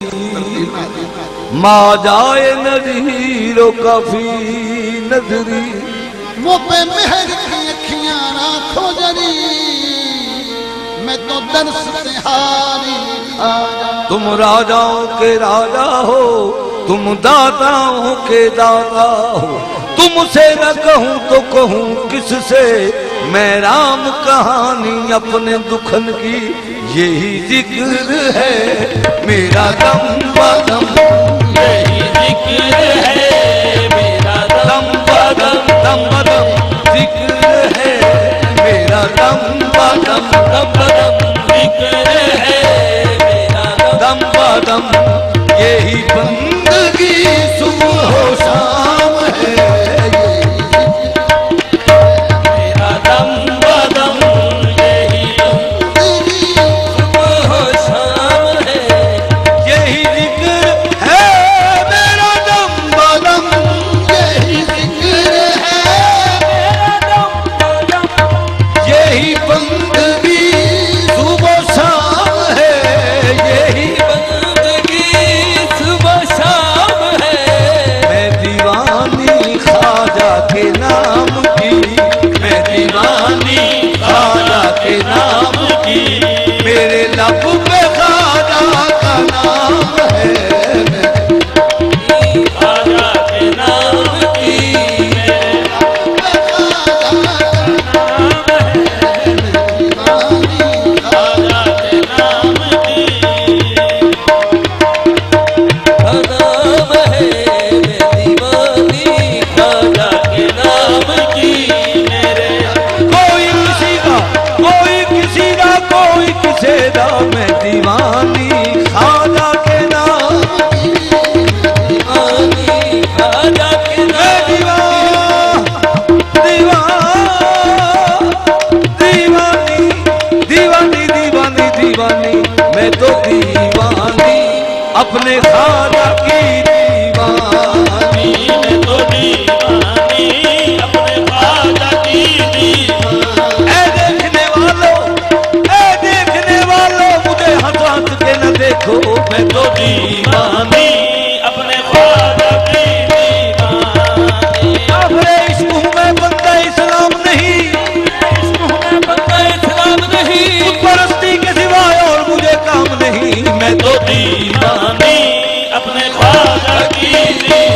माँ जाए नज़ीरो काफी नजरी, वो पे मेहर की अखियां राखो जरी, मैं तो दर्स से हारी आजा। तुम राजाओं के राजा हो, तुम दाताओं के दाता हो, तुमसे न कहूँ तो कहूँ किससे, मैं राम कहानी अपने दुखन की, यही जिक्र है मेरा दम बदम, यही जिक्र है मेरा दम बदम, दम बदम जिक्र है मेरा दम बदम, दम बदम जिक्र है मेरा दम बदम, यही बंदगी सुबह हो शाम है, मेरा दम बदम यही सुबह हो शाम है, यही जिक्र है मेरा दम बदम, यही जिक्र है मेरा दम बदम, यही बंदगी सुबह शाम है, यही बंदगी सुबह शाम है। मैं दीवानी ख्वाजा के नाम की, मैं दीवानी ख्वाजा के नाम की, मेरे लब पे ख्वाजा का नाम है, ख्वाजा के नाम की मेरे ख्वाजा के नाम की नाम है, मैं दीवानी ख्वाजा के नाम की मेरे कोई किसी का कोई किसी का कोई किसी का, मैं दीवानी ख्वाजा के नाम, दीवानी ख्वाजा के मैं नाम दीवानी दीवानी दीवानी दीवानी, मैं तो दीवानी अपने ख्वाजा की दीवानी, मैं तो दीवानी अपने ख्वाजा की दीवानी। ऐ देखने वालों मुझे हंस हंस के न देखो, मैं तो दीवानी अपने ख्वाजा की दीवानी। अपने इश्क में बंदा इस्लाम नहीं, इसमें बंदा इस्लाम नहीं, परस्ती के सिवाय और मुझे काम नहीं, मैं तो दीवानी अपने ख्वाजा की दीवानी।